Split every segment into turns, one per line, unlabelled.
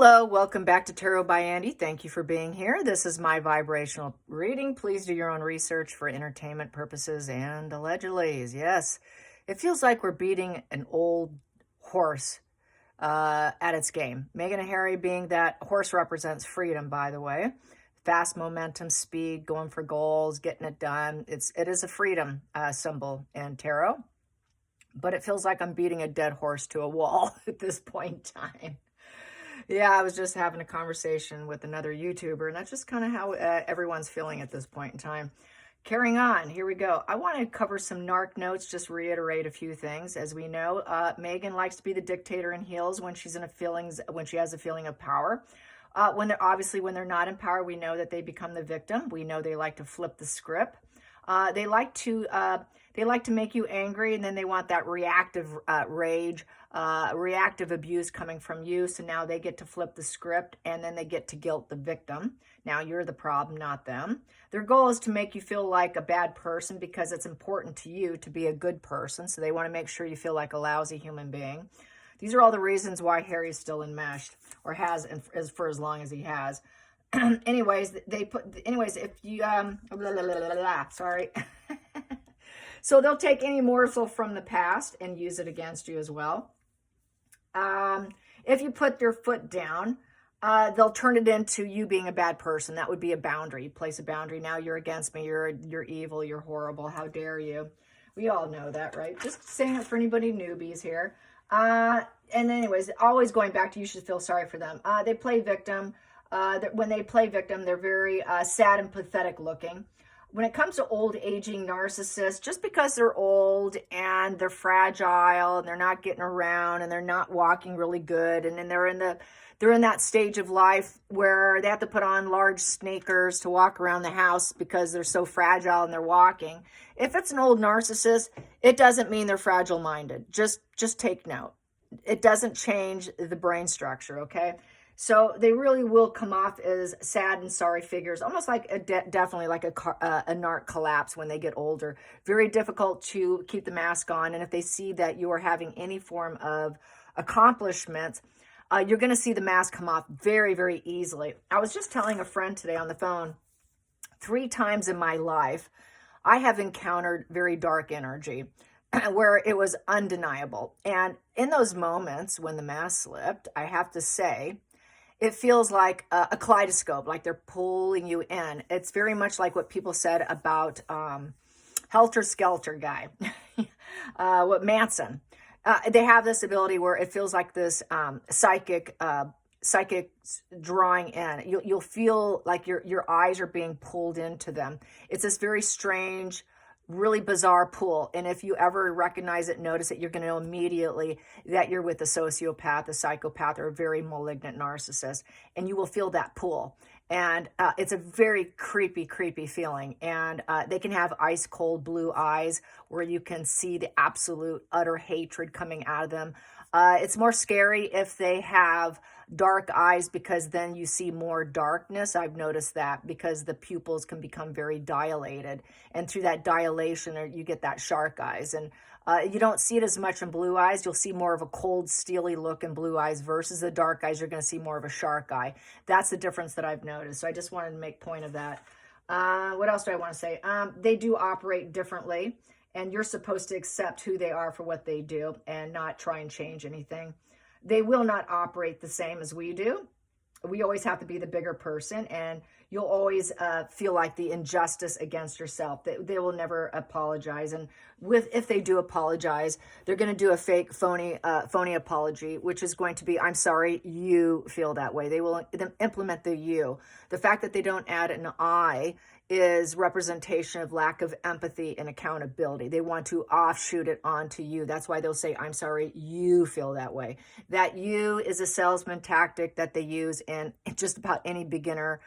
Hello, welcome back to Tarot by Andy. Thank you for being here. This is my vibrational reading. Please do your own research for entertainment purposes and allegedly. Yes, it feels like we're beating an old horse at its game. Meghan and Harry being that horse represents freedom, by the way. Fast momentum, speed, going for goals, getting it done. It is a freedom symbol in tarot, but it feels like I'm beating a dead horse to a wall at this point in time. Yeah, I was just having a conversation with another YouTuber, and that's just kind of how everyone's feeling at this point in time. Carrying on, here we go. I want to cover some narc notes, just reiterate a few things. As we know, Meghan likes to be the dictator in heels when she's in when she has a feeling of power. When they're not in power, we know that they become the victim. We know they like to flip the script. They like to make you angry, and then they want that reactive rage, reactive abuse coming from you. So now they get to flip the script, and then they get to guilt the victim. Now you're the problem, not them. Their goal is to make you feel like a bad person because it's important to you to be a good person. So they want to make sure you feel like a lousy human being. These are all the reasons why Harry's still enmeshed, or has for as long as he has. Anyways, if you sorry. So they'll take any morsel from the past and use it against you as well. If you put your foot down, they'll turn it into you being a bad person. That would be a boundary. You place a boundary. Now you're against me. You're evil. You're horrible. How dare you? We all know that, right? Just saying it for anybody newbies here. And anyways, always going back to you should feel sorry for them. They play victim. When they play victim, they're very sad and pathetic looking. When it comes to old aging narcissists, just because they're old and they're fragile and they're not getting around and they're not walking really good, and then they're in that stage of life where they have to put on large sneakers to walk around the house because they're so fragile and they're walking. If it's an old narcissist, it doesn't mean they're fragile minded. Just take note. It doesn't change the brain structure, okay? So they really will come off as sad and sorry figures, almost like definitely like a narc collapse when they get older. Very difficult to keep the mask on. And if they see that you are having any form of accomplishments, you're going to see the mask come off very, very easily. I was just telling a friend today on the phone, 3 times in my life, I have encountered very dark energy where it was undeniable. And in those moments when the mask slipped, I have to say, it feels like a kaleidoscope, like they're pulling you in. It's very much like what people said about Helter Skelter guy, what Manson. They have this ability where it feels like this psychic drawing in. You'll feel like your eyes are being pulled into them. It's this very strange, really bizarre pull. And if you ever recognize it, notice it, you're going to know immediately that you're with a sociopath, a psychopath, or a very malignant narcissist. And you will feel that pull. And it's a very creepy, creepy feeling. And they can have ice cold blue eyes where you can see the absolute utter hatred coming out of them. It's more scary if they have dark eyes because then you see more darkness. I've noticed that because the pupils can become very dilated. And through that dilation, you get that shark eyes. And you don't see it as much in blue eyes. You'll see more of a cold, steely look in blue eyes versus the dark eyes. You're going to see more of a shark eye. That's the difference that I've noticed. So I just wanted to make point of that. What else do I want to say? They do operate differently. And you're supposed to accept who they are for what they do and not try and change anything. They will not operate the same as we do. We always have to be the bigger person, and you'll always feel like the injustice against yourself. They will never apologize. And if they do apologize, they're going to do a fake, phony apology, which is going to be, I'm sorry, you feel that way. They will implement the you. The fact that they don't add an I is representation of lack of empathy and accountability. They want to offshoot it onto you. That's why they'll say, I'm sorry, you feel that way. That you is a salesman tactic that they use in just about any beginner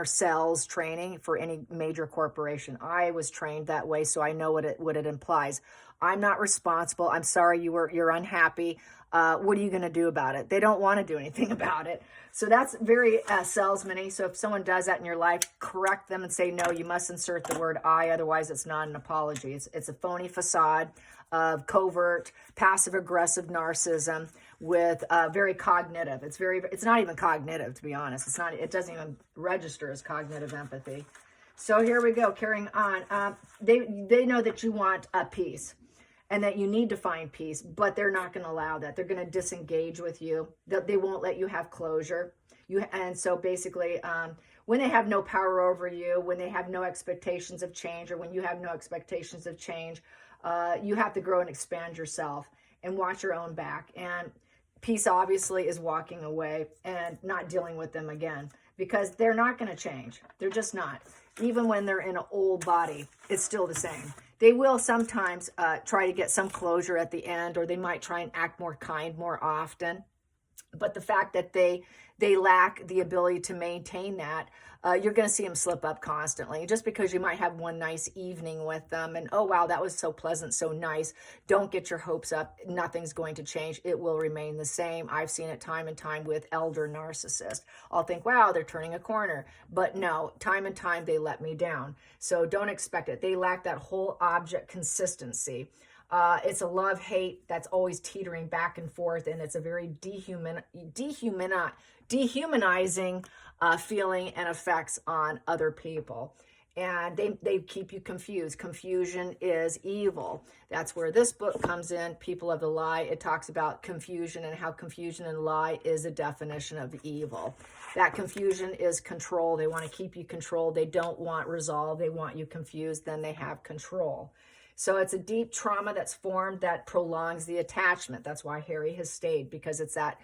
sales training for any major corporation. I was trained that way, so I know what it implies. I'm not responsible. I'm sorry you're unhappy. What are you going to do about it? They don't want to do anything about it. So that's very salesman-y. So if someone does that in your life, correct them and say, no, you must insert the word I, otherwise it's not an apology. It's a phony facade of covert, passive-aggressive narcissism, with very cognitive. It's not even cognitive, to be honest. It doesn't even register as cognitive empathy. So here we go, carrying on. They know that you want peace and that you need to find peace, but they're not going to allow that. They're going to disengage with you. They won't let you have closure. And so basically, when they have no power over you, when they have no expectations of change, or when you have no expectations of change, you have to grow and expand yourself and watch your own back. And peace obviously is walking away and not dealing with them again, because they're not going to change. They're just not. Even when they're in an old body, it's still the same. They will sometimes try to get some closure at the end, or they might try and act more kind more often. But the fact that they lack the ability to maintain that, you're going to see them slip up constantly. Just because you might have one nice evening with them and, oh, wow, that was so pleasant, so nice. Don't get your hopes up. Nothing's going to change. It will remain the same. I've seen it time and time with elder narcissists. I'll think, wow, they're turning a corner. But no, time and time they let me down. So don't expect it. They lack that whole object consistency. It's a love-hate that's always teetering back and forth, and it's a very dehumanizing feeling and effects on other people. And they keep you confused. Confusion is evil. That's where this book comes in, People of the Lie. It talks about confusion and how confusion and lie is a definition of evil. That confusion is control. They want to keep you controlled. They don't want resolve. They want you confused. Then they have control. So it's a deep trauma that's formed that prolongs the attachment. That's why Harry has stayed, because it's that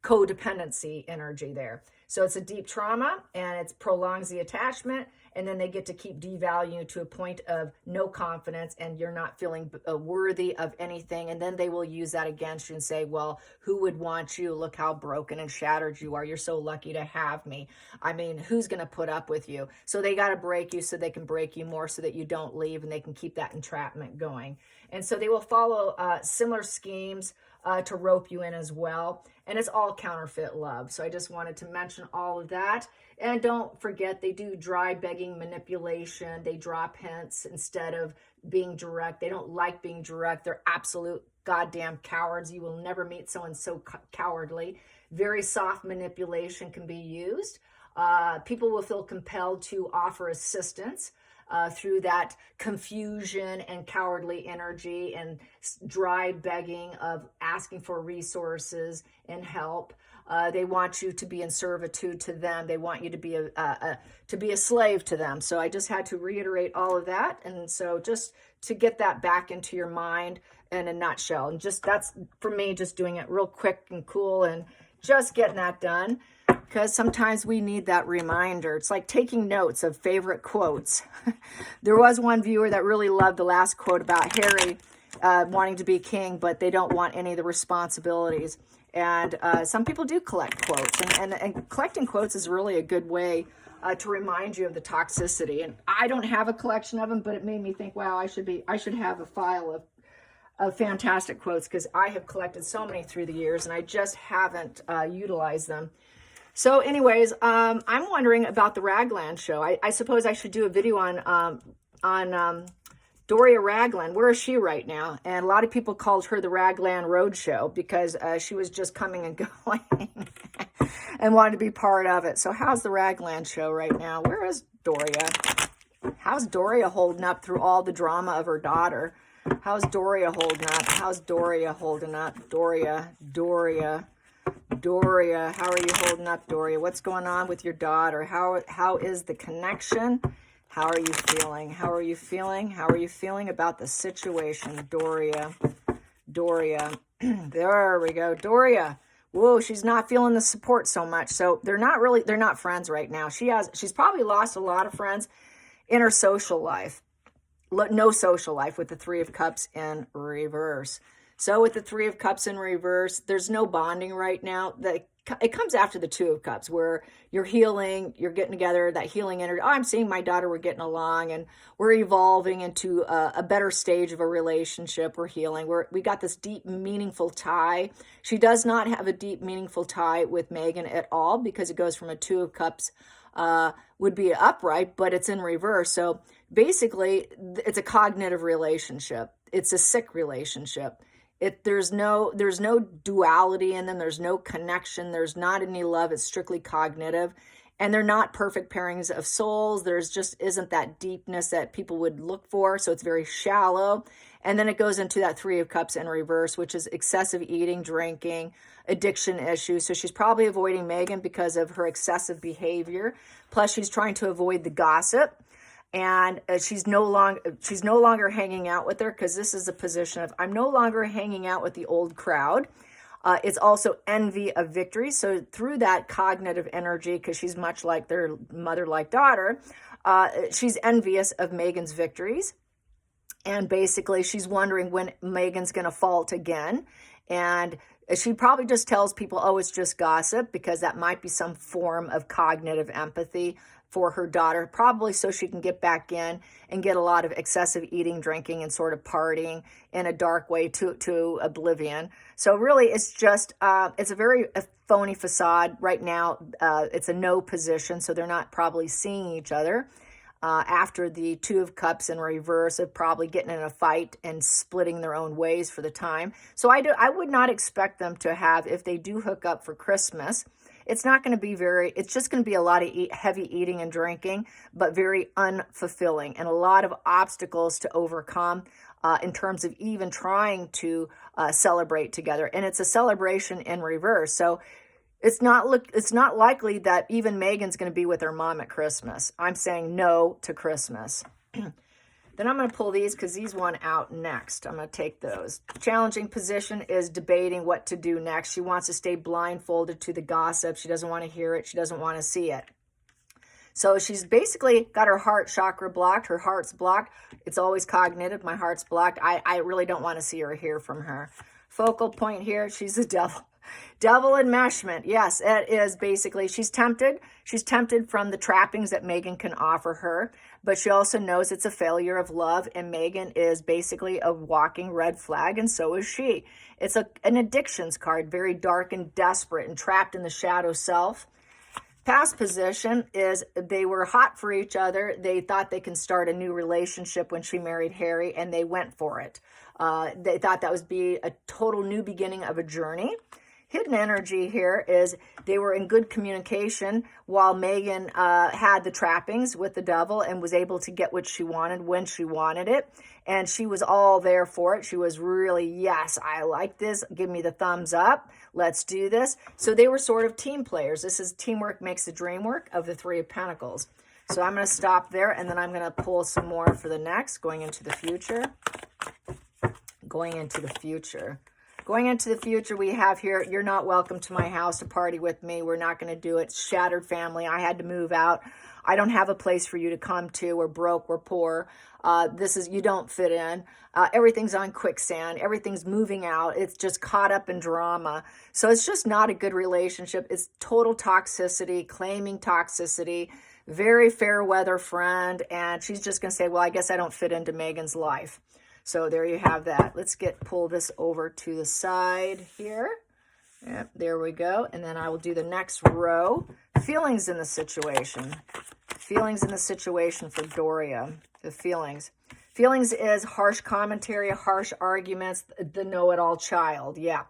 codependency energy there. So it's a deep trauma, and it prolongs the attachment, and then they get to keep devaluing you to a point of no confidence, and you're not feeling worthy of anything. And then they will use that against you and say, well, who would want you? Look how broken and shattered you are. You're so lucky to have me. I mean, who's going to put up with you? So they got to break you so they can break you more, so that you don't leave, and they can keep that entrapment going. And so they will follow similar schemes to rope you in as well. And it's all counterfeit love. So I just wanted to mention all of that. And don't forget, they do dry begging manipulation. They drop hints instead of being direct. They don't like being direct. They're absolute goddamn cowards. You will never meet someone so cowardly. Very soft manipulation can be used. People will feel compelled to offer assistance through that confusion and cowardly energy and dry begging of asking for resources and help. They want you to be in servitude to them. They want you to be a slave to them. So I just had to reiterate all of that. And so just to get that back into your mind in a nutshell. And just that's for me, just doing it real quick and cool and just getting that done. Because sometimes we need that reminder. It's like taking notes of favorite quotes. There was one viewer that really loved the last quote about Harry wanting to be king, but they don't want any of the responsibilities. And some people do collect quotes. And collecting quotes is really a good way to remind you of the toxicity. And I don't have a collection of them, but it made me think, wow, I should have a file of fantastic quotes, because I have collected so many through the years, and I just haven't utilized them. So anyways, I'm wondering about the Ragland show. I suppose I should do a video on Doria Ragland. Where is she right now? And a lot of people called her the Ragland Road show because she was just coming and going and wanted to be part of it. So how's the Ragland show right now? Where is Doria? How's Doria holding up through all the drama of her daughter? How's Doria holding up? How's Doria holding up? Doria, how are you holding up, Doria? What's going on with your daughter? How is the connection? How are you feeling? How are you feeling? How are you feeling about the situation, Doria? There we go, Doria. Whoa, she's not feeling the support so much. So they're not friends right now. She's probably lost a lot of friends in her social life. No social life with the Three of Cups in reverse. So with the Three of Cups in reverse, there's no bonding right now. It comes after the Two of Cups, where you're healing, you're getting together, that healing energy. Oh, I'm seeing my daughter, we're getting along, and we're evolving into a better stage of a relationship. We're healing. We got this deep, meaningful tie. She does not have a deep, meaningful tie with Megan at all, because it goes from a Two of Cups, would be upright, but it's in reverse. So basically, it's a cognitive relationship. It's a sick relationship. There's no duality in them. There's no connection. There's not any love. It's strictly cognitive. And they're not perfect pairings of souls. There's just isn't that deepness that people would look for. So it's very shallow. And then it goes into that Three of Cups in reverse, which is excessive eating, drinking, addiction issues. So she's probably avoiding Megan because of her excessive behavior. Plus, she's trying to avoid the gossip. And she's no longer hanging out with her, because this is a position of, I'm no longer hanging out with the old crowd. It's also envy of victory. So through that cognitive energy, because she's much like their mother like daughter, she's envious of Megan's victories. And basically she's wondering when Megan's going to fault again. And she probably just tells people, oh, it's just gossip, because that might be some form of cognitive empathy for her daughter, probably so she can get back in and get a lot of excessive eating, drinking, and sort of partying in a dark way to oblivion. So really, it's just, it's a very phony facade right now. It's a no position, so they're not probably seeing each other. After the Two of Cups in reverse, of probably getting in a fight and splitting their own ways for the time. So I would not expect them to have, if they do hook up for Christmas, it's not going to be it's just going to be a lot of heavy eating and drinking, but very unfulfilling, and a lot of obstacles to overcome in terms of even trying to celebrate together. And it's a celebration in reverse. So it's not likely that even Megan's going to be with her mom at Christmas. I'm saying no to Christmas. Then I'm going to pull these, because these won out next. I'm going to take those. Challenging position is debating what to do next. She wants to stay blindfolded to the gossip. She doesn't want to hear it. She doesn't want to see it. So she's basically got her heart chakra blocked. Her heart's blocked. It's always cognitive. My heart's blocked. I really don't want to see or hear from her. Focal point here, she's a devil. Devil enmeshment. Yes, it is basically, she's tempted. She's tempted from the trappings that Megan can offer her, but she also knows it's a failure of love, and Megan is basically a walking red flag, and so is she. It's an addictions card, very dark and desperate and trapped in the shadow self. Past position is they were hot for each other. They thought they can start a new relationship when she married Harry, and they went for it. They thought that would be a total new beginning of a journey. Hidden energy here is they were in good communication while Megan had the trappings with the devil and was able to get what she wanted when she wanted it. And she was all there for it. She was really, yes, I like this. Give me the thumbs up. Let's do this. So they were sort of team players. This is teamwork makes the dream work of the Three of Pentacles. So I'm going to stop there, and then I'm going to pull some more for the next, going into the future. Going into the future. Going into the future, we have here, you're not welcome to my house to party with me. We're not going to do it. Shattered family. I had to move out. I don't have a place for you to come to. We're broke. We're poor. You don't fit in. Everything's on quicksand. Everything's moving out. It's just caught up in drama. So it's just not a good relationship. It's total toxicity, claiming toxicity, very fair weather friend. And she's just going to say, well, I guess I don't fit into Megan's life. So there you have that. Let's pull this over to the side here. Yep, there we go. And then I will do the next row. Feelings in the situation. Feelings in the situation for Doria. The feelings. Feelings is harsh commentary, harsh arguments, the know-it-all child. Yeah.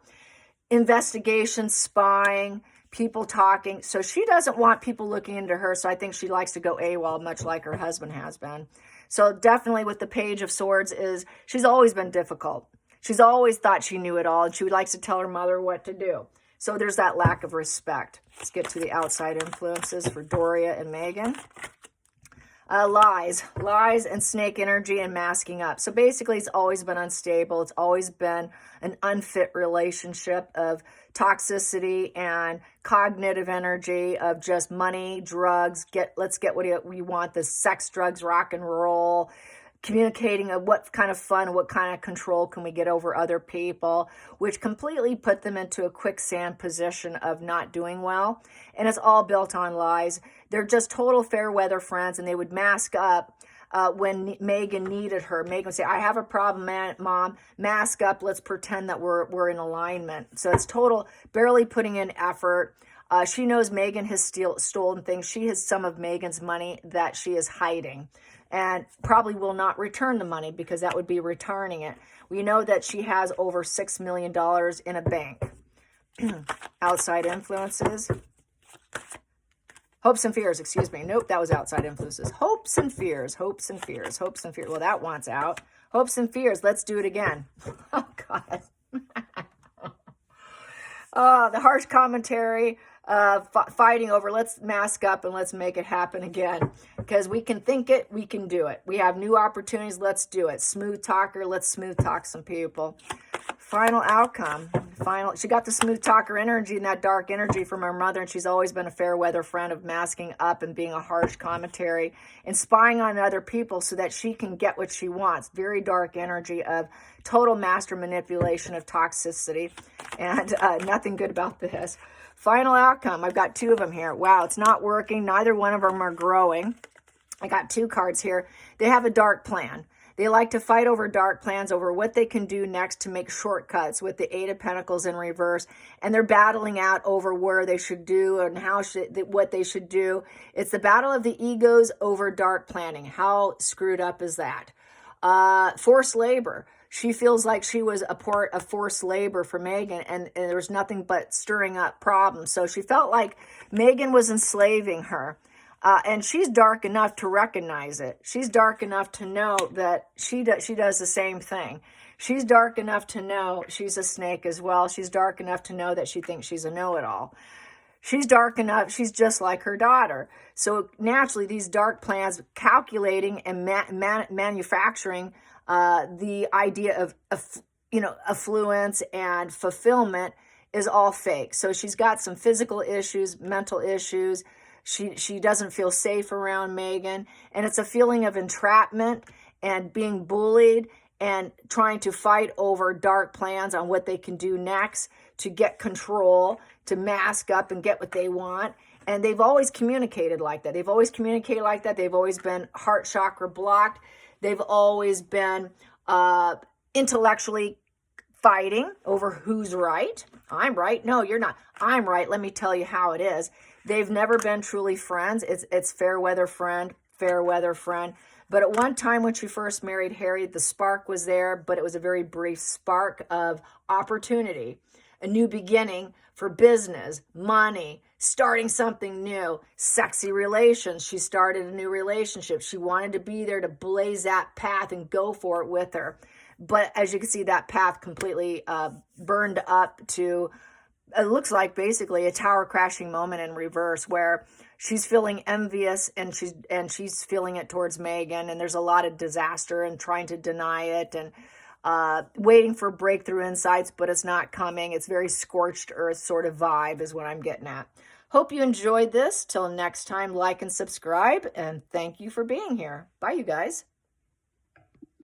Investigation, spying, people talking. So she doesn't want people looking into her. So I think she likes to go AWOL, much like her husband has been. So definitely with the Page of Swords is she's always been difficult. She's always thought she knew it all, and she likes to tell her mother what to do. So there's that lack of respect. Let's get to the outside influences for Doria and Megan. Lies and snake energy and masking up. So basically it's always been unstable. It's always been an unfit relationship of toxicity and cognitive energy of just money, drugs, let's get what we want, the sex, drugs, rock and roll, communicating of what kind of fun, what kind of control can we get over other people, which completely put them into a quicksand position of not doing well. And it's all built on lies. They're just total fair weather friends, and they would mask up when Megan needed her. Megan would say, I have a problem, Mom. Mask up. Let's pretend that we're in alignment. So it's total, barely putting in effort. She knows Megan has stolen things. She has some of Megan's money that she is hiding. and probably will not return the money because that would be returning it. We know that she has over $6 million in a bank. Outside influences. Hopes and fears, excuse me. Nope, that was outside influences. Hopes and fears, hopes and fears, hopes and fears. Well, that wants out. Hopes and fears. Let's do it again. Oh, God. Oh, the harsh commentary, fighting over, let's mask up and let's make it happen again. Because we can think it, we can do it. We have new opportunities, let's do it. Smooth talker, let's smooth talk some people. Final outcome. She got the smooth talker energy and that dark energy from her mother, and she's always been a fair weather friend of masking up and being a harsh commentary and spying on other people so that she can get what she wants. Very dark energy of total master manipulation of toxicity, and nothing good about this. Final outcome. I've got 2 of them here. Wow, it's not working. Neither one of them are growing. I got 2 cards here. They have a dark plan. They like to fight over dark plans, over what they can do next to make shortcuts with the 8 of Pentacles in reverse. And they're battling out over where they should do and what they should do. It's the battle of the egos over dark planning. How screwed up is that? Forced labor. She feels like she was a part of forced labor for Megan, and there was nothing but stirring up problems. So she felt like Megan was enslaving her. And she's dark enough to recognize it. She's dark enough to know that she does the same thing. She's dark enough to know she's a snake as well. She's dark enough to know that she thinks she's a know-it-all. She's dark enough. She's just like her daughter. So naturally, these dark plans, calculating and manufacturing the idea of affluence and fulfillment is all fake. So she's got some physical issues, mental issues. She doesn't feel safe around Megan, and it's a feeling of entrapment and being bullied and trying to fight over dark plans on what they can do next to get control, to mask up and get what they want. And they've always communicated like that. They've always communicated like that. They've always been heart chakra blocked. They've always been intellectually fighting over who's right. I'm right. No, you're not. I'm right. Let me tell you how it is. They've never been truly friends. It's fair weather friend, fair weather friend. But at one time when she first married Harry, the spark was there, but it was a very brief spark of opportunity, a new beginning for business, money, starting something new, sexy relations. She started a new relationship. She wanted to be there to blaze that path and go for it with her. But as you can see, that path completely burned up to, it looks like basically a tower crashing moment in reverse, where she's feeling envious and she's feeling it towards Megan, and there's a lot of disaster and trying to deny it and waiting for breakthrough insights, but it's not coming. It's very scorched earth sort of vibe is what I'm getting at. Hope you enjoyed this. Till next time, like and subscribe, and thank you for being here. Bye, you guys.